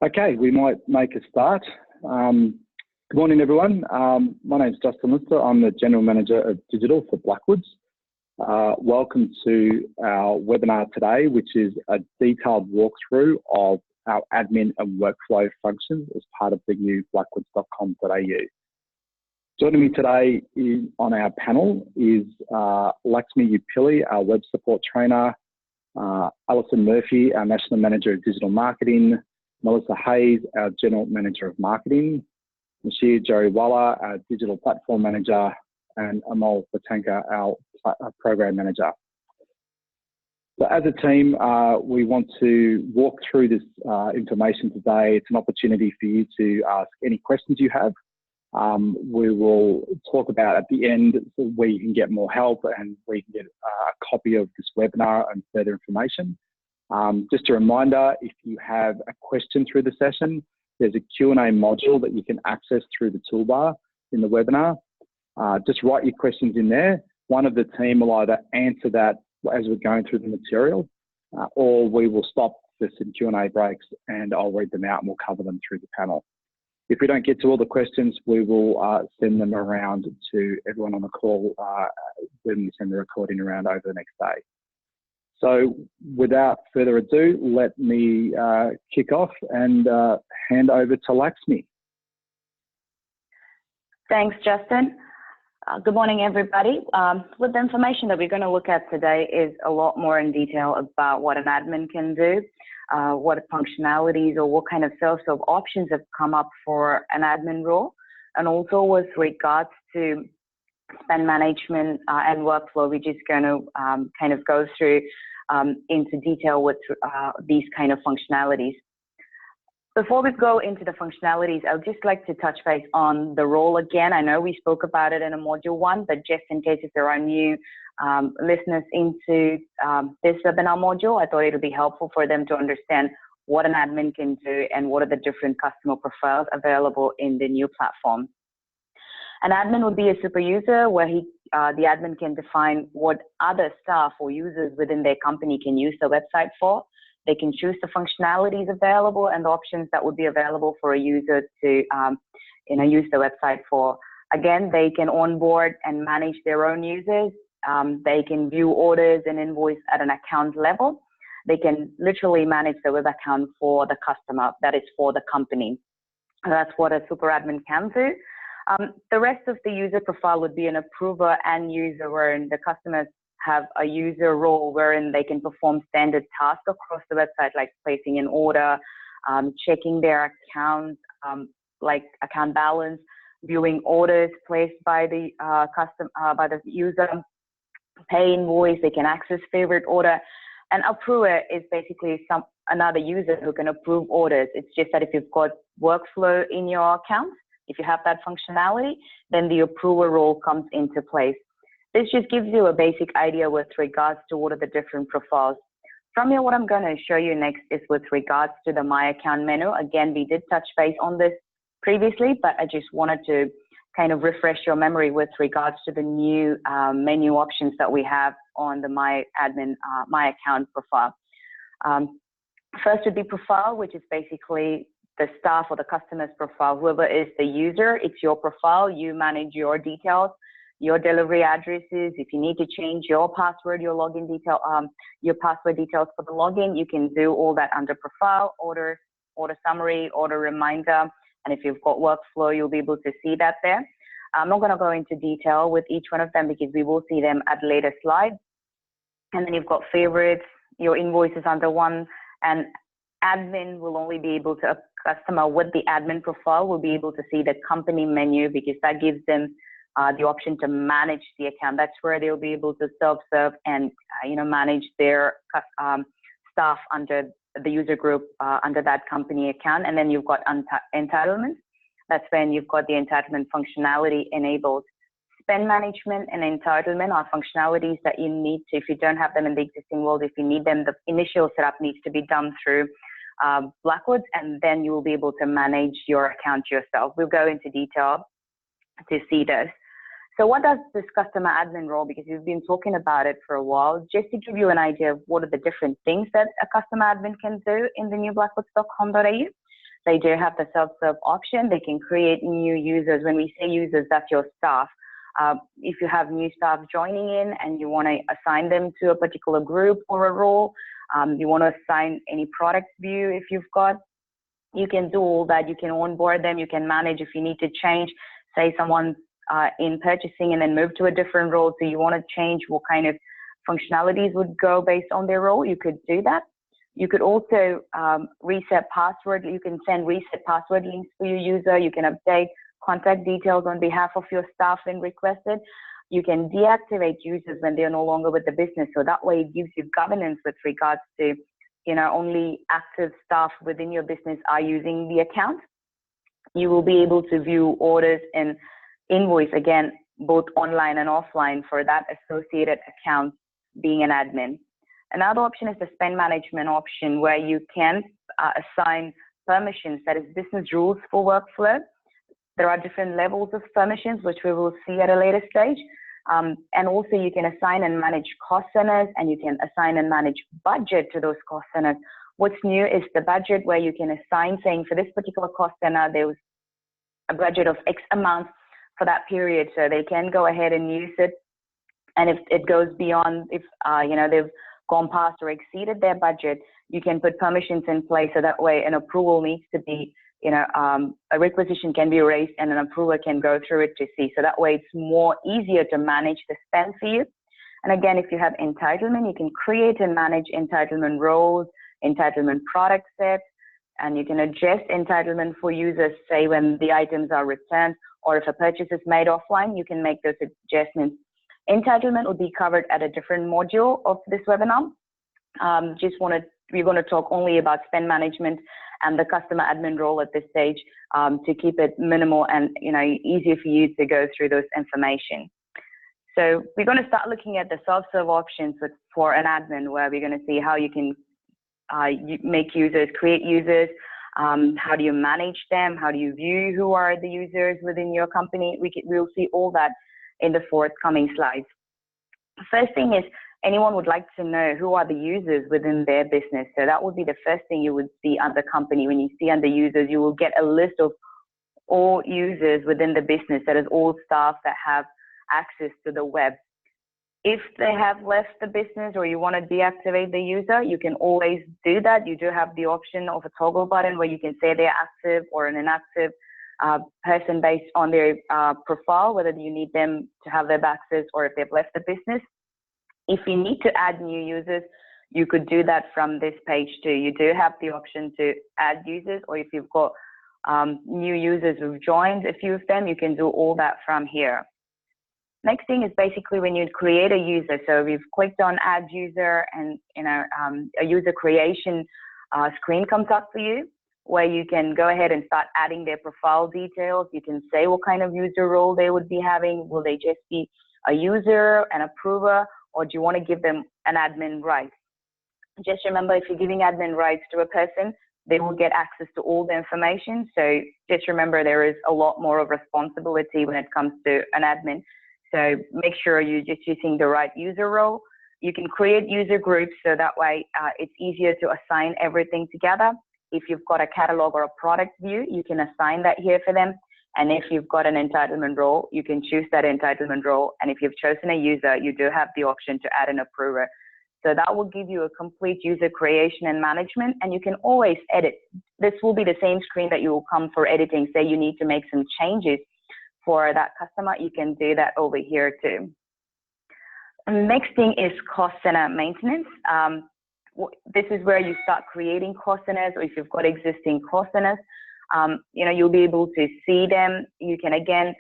Okay, we might make a start. Good morning, everyone. My name is Justin Lister. I'm the General Manager of Digital for Blackwoods. Welcome to our webinar today, which is a detailed walkthrough of our admin and workflow functions as part of the new blackwoods.com.au. Joining me today on our panel is Lakshmi Upilli, our web support trainer, Alison Murphy, our National Manager of Digital Marketing, Melissa Hayes, our General Manager of Marketing, Mashir Jariwala, our Digital Platform Manager, and Amol Patanka, our Program Manager. So as a team, we want to walk through this information today. It's an opportunity for you to ask any questions you have. We will talk about at the end where you can get more help and where you can get a copy of this webinar and further information. Just a reminder, if you have a question through the session, there's a Q&A module that you can access through the toolbar in the webinar. Just write your questions in there. One of the team will either answer that as we're going through the material, or we will stop for some Q&A breaks and I'll read them out and we'll cover them through the panel. If we don't get to all the questions, we will send them around to everyone on the call when we send the recording around over the next day. So without further ado, let me kick off and hand over to Lakshmi. Thanks, Justin. Good morning, everybody. With the information that we're going to look at today is a lot more in detail about what an admin can do, what functionalities or what kind of self-serve options have come up for an admin role, and also with regards to spend management and workflow, we're just going to kind of go through into detail with these kind of functionalities. Before we go into the functionalities, I would just like to touch base on the role again. I know we spoke about it in a module 1, but just in case if there are new listeners into this webinar module, I thought it would be helpful for them to understand what an admin can do and what are the different customer profiles available in the new platform. An admin would be a super user where the admin can define what other staff or users within their company can use the website for. They can choose the functionalities available and the options that would be available for a user to use the website for. Again, they can onboard and manage their own users. They can view orders and invoice at an account level. They can literally manage the web account for the customer, that is for the company. That's what a super admin can do. The rest of the user profile would be an approver and user, wherein the customers have a user role wherein they can perform standard tasks across the website, like placing an order, checking their account, like account balance, viewing orders placed by the user, pay invoice. They can access favorite order. An approver is basically another user who can approve orders. It's just that if you've got workflow in your account, if you have that functionality, then the approver role comes into place. This just gives you a basic idea with regards to what are the different profiles. From here, what I'm going to show you next is with regards to the My Account menu. Again, we did touch base on this previously, but I just wanted to kind of refresh your memory with regards to the new menu options that we have on the My Account profile. First would be profile, which is basically the staff or the customer's profile. Whoever is the user, it's your profile. You manage your details, your delivery addresses. If you need to change your password, your login detail, your password details for the login, you can do all that under profile, order summary, order reminder. And if you've got workflow, you'll be able to see that there. I'm not going to go into detail with each one of them because we will see them at later slides. And then you've got favorites, your invoices under one, and admin will only be able to, a customer with the admin profile will be able to see the company menu because that gives them the option to manage the account. That's where they'll be able to self-serve and manage their staff under the user group under that company account. And then you've got entitlements. That's when you've got the entitlement functionality enabled. Spend management and entitlement are functionalities that you need to, if you don't have them in the existing world, if you need them, the initial setup needs to be done through Blackwoods, and then you will be able to manage your account yourself. We'll go into detail to see this. So what does this customer admin role, because we've been talking about it for a while, just to give you an idea of what are the different things that a customer admin can do in the new blackwoods.com.au. they do have the self-serve option. They can create new users. When we say users, that's your staff. If you have new staff joining in and you want to assign them to a particular group or a role, you want to assign any product view if you've got, you can do all that. You can onboard them. You can manage if you need to change, say someone's in purchasing and then move to a different role. So you want to change what kind of functionalities would go based on their role. You could do that. You could also reset password. You can send reset password links for your user. You can update contact details on behalf of your staff when requested. You can deactivate users when they're no longer with the business. So that way it gives you governance with regards to, only active staff within your business are using the account. You will be able to view orders and invoice, again, both online and offline for that associated account being an admin. Another option is the spend management option, where you can assign permissions, that is business rules for workflow. There are different levels of permissions, which we will see at a later stage. And also you can assign and manage cost centers, and you can assign and manage budget to those cost centers. What's new is the budget, where you can assign, saying for this particular cost center, there was a budget of X amount for that period. So they can go ahead and use it. And if it goes beyond, if they've gone past or exceeded their budget, you can put permissions in place, so that way an approval needs to be, a requisition can be raised and an approver can go through it to see. So that way it's more easier to manage the spend for you. And again, if you have entitlement, you can create and manage entitlement roles, entitlement product sets, and you can adjust entitlement for users, say when the items are returned, or if a purchase is made offline, you can make those adjustments. Entitlement will be covered at a different module of this webinar. We're going to talk only about spend management and the customer admin role at this stage, to keep it minimal and easier for you to go through those information. So we're going to start looking at the self-serve options for an admin, where we're going to see how you can make users, create users, how do you manage them, how do you view who are the users within your company. We'll see all that in the forthcoming slides. First thing is, anyone would like to know who are the users within their business. So that would be the first thing you would see under company. When you see under users, you will get a list of all users within the business. That is all staff that have access to the web. If they have left the business or you want to deactivate the user, you can always do that. You do have the option of a toggle button where you can say they're active or an inactive person based on their profile, whether you need them to have web access or if they've left the business. If you need to add new users, you could do that from this page too. You do have the option to add users, or if you've got new users who've joined, a few of them, you can do all that from here. Next thing is basically when you create a user. So we've clicked on add user, and a user creation screen comes up for you, where you can go ahead and start adding their profile details. You can say what kind of user role they would be having. Will they just be a user, an approver, or do you want to give them an admin right? Just remember, if you're giving admin rights to a person, they will get access to all the information. So just remember, there is a lot more of responsibility when it comes to an admin. So make sure you're just using the right user role. You can create user groups, so that way it's easier to assign everything together. If you've got a catalog or a product view, you can assign that here for them. And if you've got an entitlement role, you can choose that entitlement role. And if you've chosen a user, you do have the option to add an approver. So that will give you a complete user creation and management, and you can always edit. This will be the same screen that you will come for editing. Say you need to make some changes for that customer, you can do that over here too. And next thing is cost center maintenance. This is where you start creating cost centers, or if you've got existing cost centers, you'll be able to see them. You can again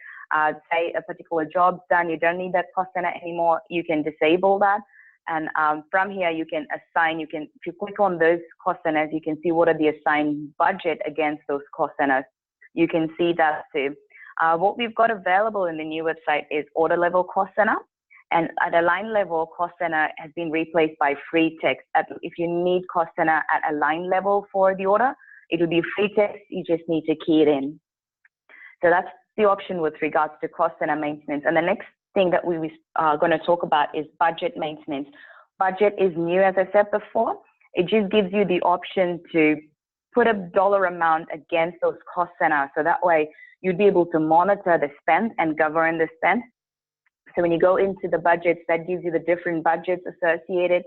say a particular job's done, you don't need that cost center anymore, you can disable that. And from here, you can assign, if you click on those cost centers, you can see what are the assigned budget against those cost centers. You can see that too. What we've got available in the new website is order level cost center. And at a line level, cost center has been replaced by free text. If you need cost center at a line level for the order, it will be free text. You just need to key it in. So that's the option with regards to cost center maintenance. And the next thing that we are going to talk about is budget maintenance. Budget is new, as I said before. It just gives you the option to put a dollar amount against those cost centers. So that way you'd be able to monitor the spend and govern the spend. So when you go into the budgets, that gives you the different budgets associated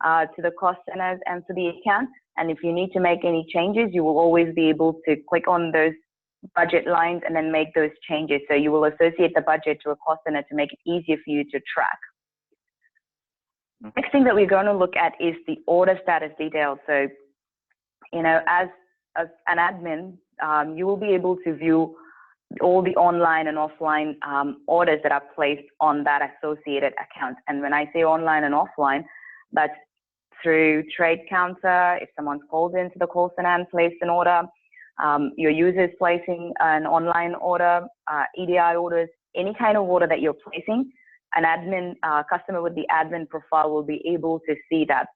to the cost centers and to the account. And if you need to make any changes, you will always be able to click on those budget lines and then make those changes. So you will associate the budget to a cost center to make it easier for you to track. Next thing that we're going to look at is the order status details. So, you know, as an admin, you will be able to view all the online and offline orders that are placed on that associated account. And when I say online and offline, that's through trade counter, if someone's called into the call center and placed an order, your users placing an online order, EDI orders, any kind of order that you're placing, an admin customer with the admin profile will be able to see that.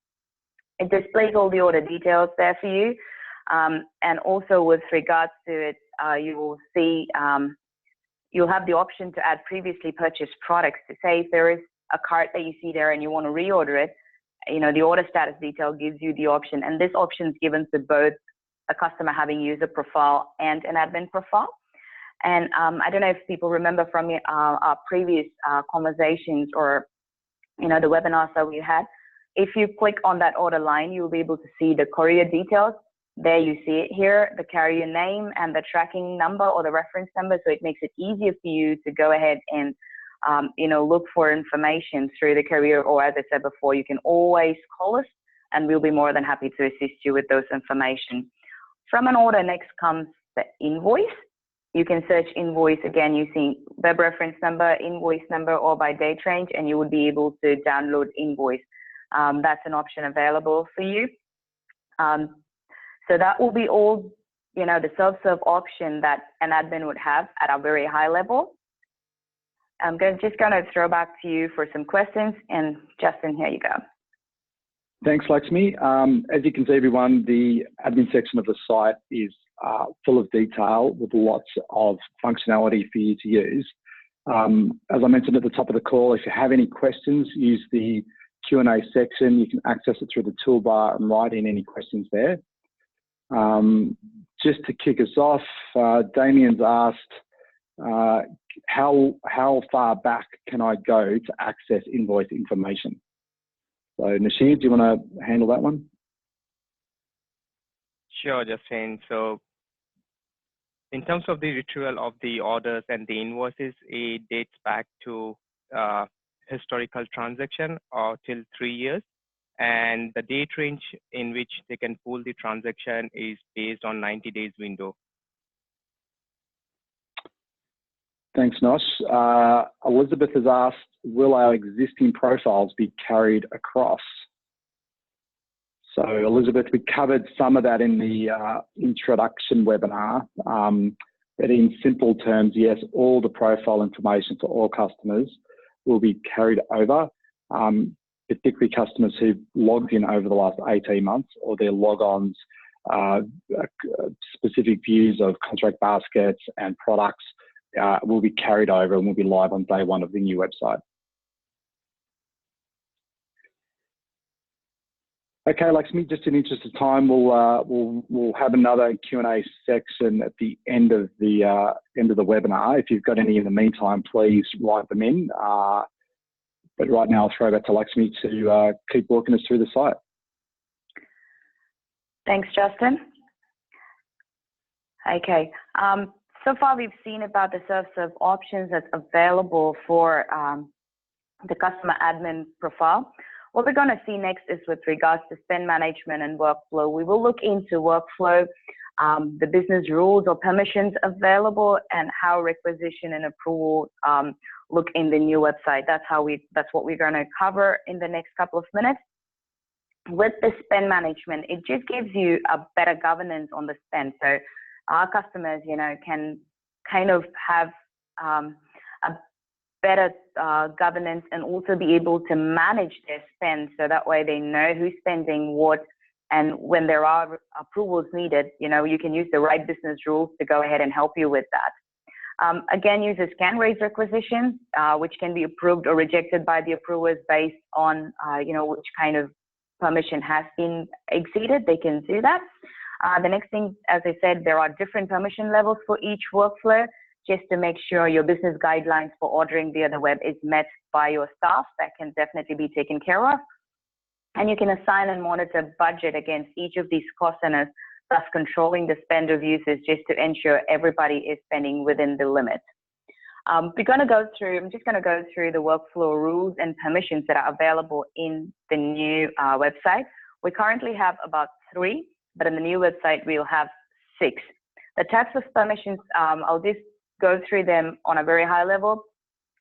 It displays all the order details there for you. And also with regards to it, you will see, you'll have the option to add previously purchased products. To say if there is a cart that you see there and you want to reorder it, you know, the order status detail gives you the option. And this option is given to both a customer having user profile and an admin profile. And I don't know if people remember from our previous conversations or, you know, the webinars that we had. If you click on that order line, you'll be able to see the courier details. There you see it here, the carrier name and the tracking number or the reference number. So it makes it easier for you to go ahead and, you know, look for information through the courier, or as I said before, you can always call us and we'll be more than happy to assist you with those information. From an order, next comes the invoice. You can search invoice again using web reference number, invoice number, or by date range, and you would be able to download invoice. That's an option available for you. So that will be all, you know, the self-serve option that an admin would have at a very high level. I'm just going to throw back to you for some questions, and Justin, here you go. Thanks, Lakshmi. As you can see, everyone, the admin section of the site is full of detail with lots of functionality for you to use. As I mentioned at the top of the call, if you have any questions, use the Q&A section. You can access it through the toolbar and write in any questions there. Just to kick us off, Damien's asked, how far back can I go to access invoice information? So Nasheed, do you want to handle that one? Sure, Justin. So in terms of the retrieval of the orders and the invoices, it dates back to historical transaction or till 3 years. And the date range in which they can pull the transaction is based on 90 days window. Thanks, Nosh. Elizabeth has asked, will our existing profiles be carried across? So Elizabeth, we covered some of that in the introduction webinar, but in simple terms, yes, all the profile information for all customers will be carried over, particularly customers who've logged in over the last 18 months or their logons, specific views of contract baskets and products will be carried over and will be live on day one of the new website. Okay, Lakshmi, just in the interest of time, we'll have another Q&A section at the end of the webinar. If you've got any in the meantime, please write them in. But right now, I'll throw back to Lakshmi to keep walking us through the site. Thanks, Justin. Okay. So far, we've seen about the self-serve options that's available for the customer admin profile. What we're going to see next is with regards to spend management and workflow. We will look into workflow, the business rules or permissions available, and how requisition and approval look in the new website. That's what we're going to cover in the next couple of minutes. With the spend management, it just gives you a better governance on the spend. So our customers, you know, can kind of have a better governance and also be able to manage their spend, so that way they know who's spending what, and when there are approvals needed, you know, you can use the right business rules to go ahead and help you with that. Again, users can raise requisitions, which can be approved or rejected by the approvers based on, you know, which kind of permission has been exceeded. They can do that. The next thing, as I said, there are different permission levels for each workflow, just to make sure your business guidelines for ordering via the web is met by your staff. That can definitely be taken care of. And you can assign and monitor budget against each of these cost centers, thus controlling the spend of users just to ensure everybody is spending within the limit. I'm just going to go through the workflow rules and permissions that are available in the new website. We currently have about 3, but in the new website, we'll have 6. The types of permissions, I'll just go through them on a very high level,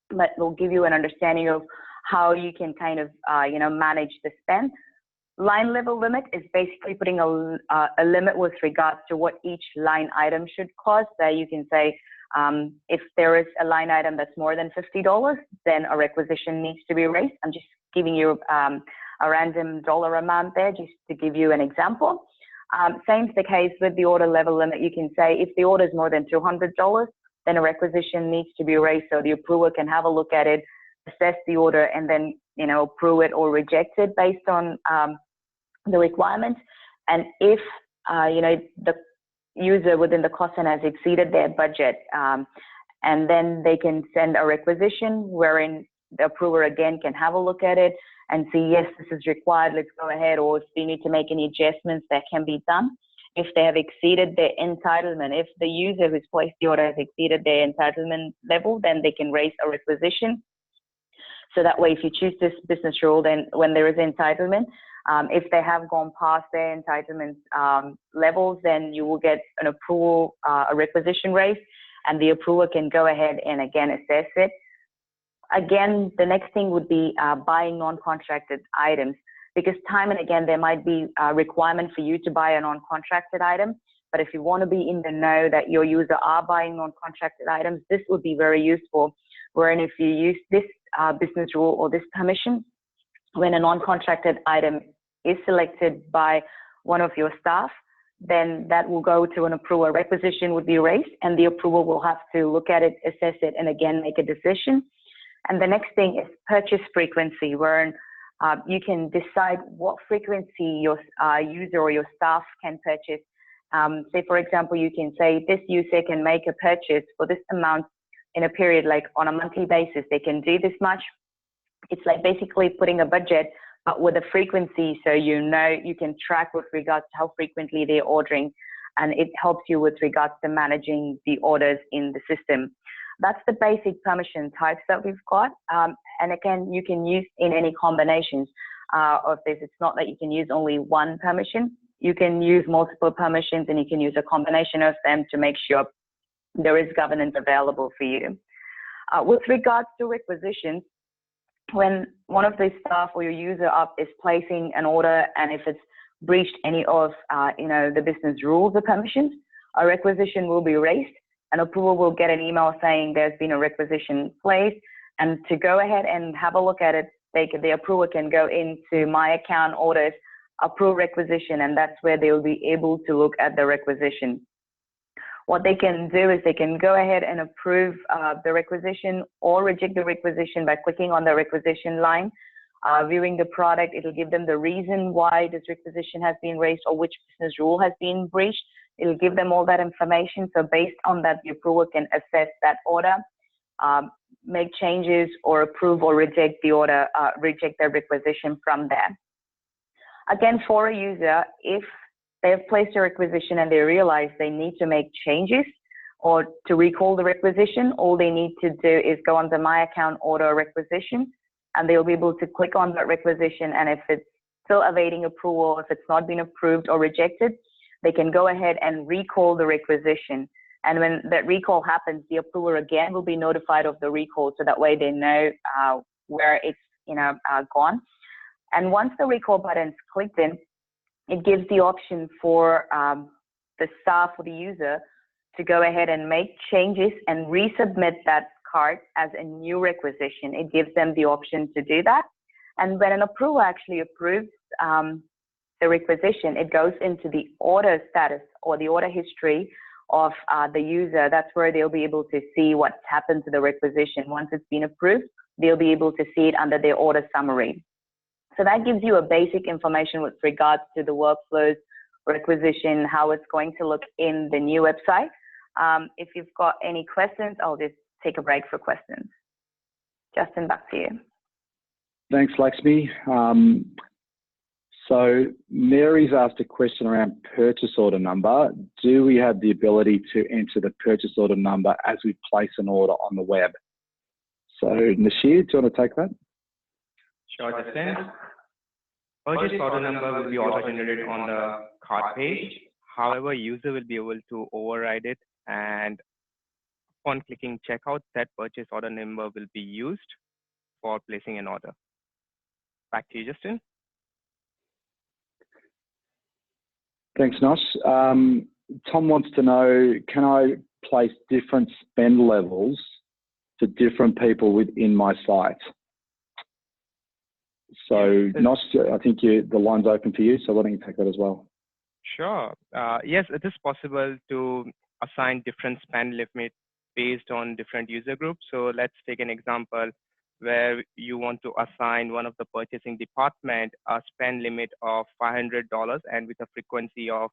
but we'll give you an understanding of how you can kind of, manage the spend. Line level limit is basically putting a limit with regards to what each line item should cost. So you can say, if there is a line item that's more than $50, then a requisition needs to be raised. I'm just giving you a random dollar amount there just to give you an example. Same is the case with the order level limit. You can say if the order is more than $200, then a requisition needs to be raised so the approver can have a look at it, assess the order, and then approve it or reject it based on the requirements. And if the user within the cost center has exceeded their budget, and then they can send a requisition wherein the approver again can have a look at it and see, yes, this is required, let's go ahead, or if they need to make any adjustments that can be done. If they have exceeded their entitlement, if the user who's placed the order has exceeded their entitlement level, then they can raise a requisition. So that way, if you choose this business rule, then when there is entitlement, if they have gone past their entitlement levels, then you will get an approval, a requisition raise, and the approver can go ahead and again assess it. Again, the next thing would be buying non-contracted items, because time and again, there might be a requirement for you to buy a non-contracted item. But if you want to be in the know that your user are buying non-contracted items, this would be very useful. Wherein if you use this business rule or this permission, when a non-contracted item is selected by one of your staff, then that will go to an approver. Requisition would be raised, and the approver will have to look at it, assess it, and again make a decision. And the next thing is purchase frequency, where you can decide what frequency your user or your staff can purchase. Say, for example, you can say this user can make a purchase for this amount in a period, like on a monthly basis, they can do this much. It's like basically putting a budget, but with a frequency, so you can track with regards to how frequently they're ordering, and it helps you with regards to managing the orders in the system. That's the basic permission types that we've got. And again, you can use in any combinations of this. It's not that you can use only one permission. You can use multiple permissions, and you can use a combination of them to make sure there is governance available for you. With regards to requisitions, when one of the staff or your user up is placing an order, and if it's breached any of the business rules or permissions, a requisition will be raised. An approval will get an email saying there's been a requisition placed, and to go ahead and have a look at it, the approver can go into My Account Orders, approve requisition, and that's where they'll be able to look at the requisition. What they can do is they can go ahead and approve the requisition or reject the requisition by clicking on the requisition line. Viewing the product, it'll give them the reason why this requisition has been raised or which business rule has been breached. It'll give them all that information. So based on that, the approver can assess that order, make changes, or approve or reject the order, reject the requisition from there. Again, for a user, if they have placed a requisition and they realize they need to make changes or to recall the requisition, all they need to do is go on the My Account Order requisition, and they'll be able to click on that requisition. And if it's still awaiting approval, if it's not been approved or rejected, they can go ahead and recall the requisition. And when that recall happens, the approver again will be notified of the recall, so that way they know where it's gone. And once the recall button is clicked in, it gives the option for the staff or the user to go ahead and make changes and resubmit that cart as a new requisition. It gives them the option to do that. And when an approver actually approves the requisition, it goes into the order status or the order history of the user. That's where they'll be able to see what's happened to the requisition. Once it's been approved, they'll be able to see it under their order summary. So that gives you a basic information with regards to the workflows requisition, how it's going to look in the new website. If you've got any questions, I'll just take a break for questions. Justin, back to you. Thanks, Lakshmi. So Mary's asked a question around purchase order number. Do we have the ability to enter the purchase order number as we place an order on the web? So Nashir, do you want to take that? Sure, Justin. Purchase order number will be auto-generated on the cart page. However, user will be able to override it, and upon clicking checkout, that purchase order number will be used for placing an order. Back to you, Justin. Thanks, Nosh. Tom wants to know, can I place different spend levels for different people within my site? So, Nosh, I think the line's open for you, so why don't you take that as well? Sure. Yes, it is possible to assign different spend limits based on different user groups. So let's take an example where you want to assign one of the purchasing department a spend limit of $500 and with a frequency of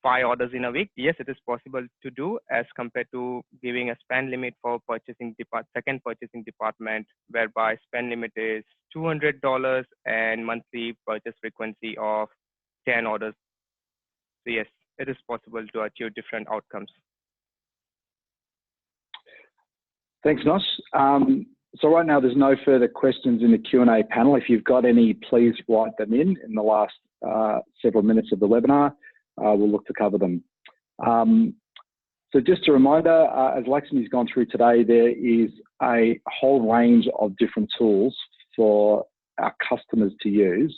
5 orders in a week. Yes, it is possible to do as compared to giving a spend limit for second purchasing department, whereby spend limit is $200 and monthly purchase frequency of 10 orders. So yes, it is possible to achieve different outcomes. Thanks, Nosh. So right now there's no further questions in the Q&A panel. If you've got any, please write them in the last several minutes of the webinar. We'll look to cover them. So just a reminder, as Lakshmi's gone through today, there is a whole range of different tools for our customers to use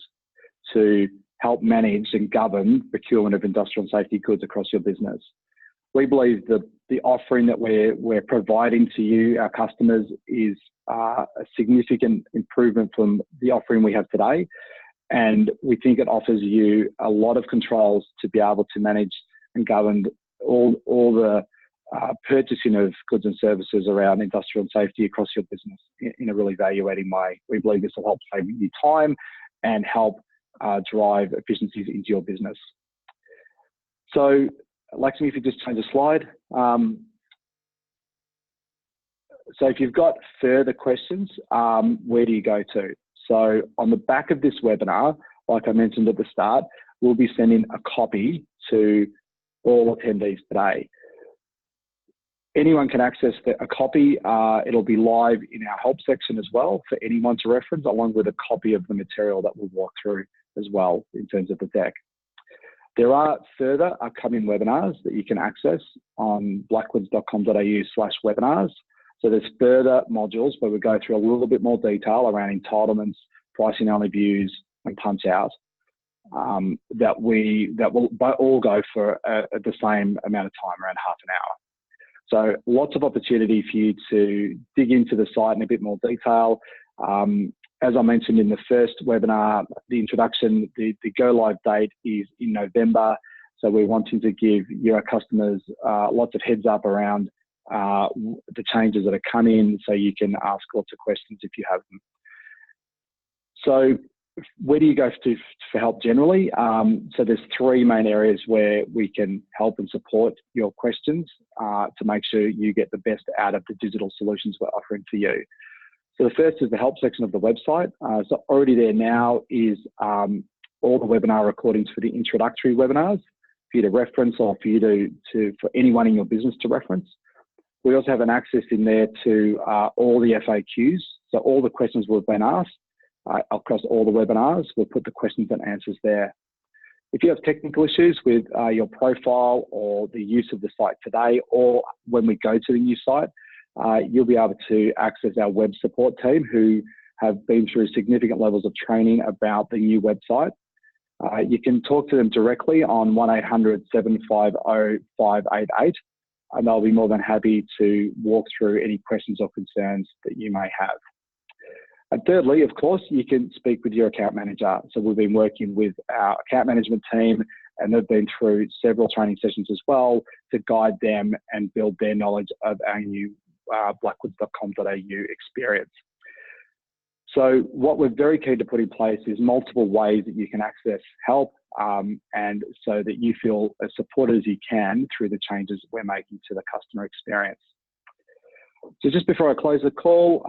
to help manage and govern procurement of industrial and safety goods across your business. We believe that the offering that we're providing to you, our customers, is a significant improvement from the offering we have today. And we think it offers you a lot of controls to be able to manage and govern all the purchasing of goods and services around industrial and safety across your business in a really evaluating way. We believe this will help save you time and help drive efficiencies into your business. So, Lakshmi, if you just change the slide. So if you've got further questions, where do you go to? So on the back of this webinar, like I mentioned at the start, we'll be sending a copy to all attendees today. Anyone can access a copy. It'll be live in our help section as well for anyone to reference, along with a copy of the material that we'll walk through as well in terms of the deck. There are further upcoming webinars that you can access on blackwoods.com.au/webinars. So there's further modules where we go through a little bit more detail around entitlements, pricing only views, and punch out that will all go for the same amount of time, around half an hour. So lots of opportunity for you to dig into the site in a bit more detail. As I mentioned in the first webinar, the introduction, the go live date is in November. So we're wanting to give your customers lots of heads up around the changes that are coming, so you can ask lots of questions if you have them. So where do you go for help generally? So there's 3 main areas where we can help and support your questions to make sure you get the best out of the digital solutions we're offering for you. So the first is the help section of the website. So already there now is all the webinar recordings for the introductory webinars for you to reference, or for you for anyone in your business to reference. We also have an access in there to all the FAQs. So all the questions we've been asked across all the webinars, we'll put the questions and answers there. If you have technical issues with your profile or the use of the site today, or when we go to the new site, you'll be able to access our web support team, who have been through significant levels of training about the new website. You can talk to them directly on 1-800-750-588, and they'll be more than happy to walk through any questions or concerns that you may have. And thirdly, of course, you can speak with your account manager. So we've been working with our account management team, and they've been through several training sessions as well to guide them and build their knowledge of our new blackwoods.com.au experience. So what we're very keen to put in place is multiple ways that you can access help and so that you feel as supported as you can through the changes that we're making to the customer experience. So just before I close the call,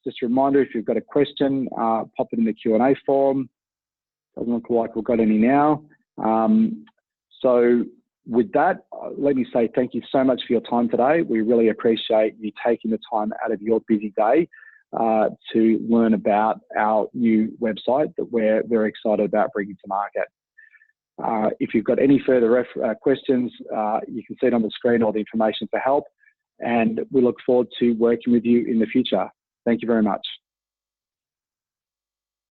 just a reminder, if you've got a question, pop it in the Q&A form. Doesn't look like we've got any now. So with that, let me say thank you so much for your time today. We really appreciate you taking the time out of your busy day to learn about our new website that we're very excited about bringing to market. If you've got any further questions, you can see it on the screen, all the information for help, and we look forward to working with you in the future. Thank you very much.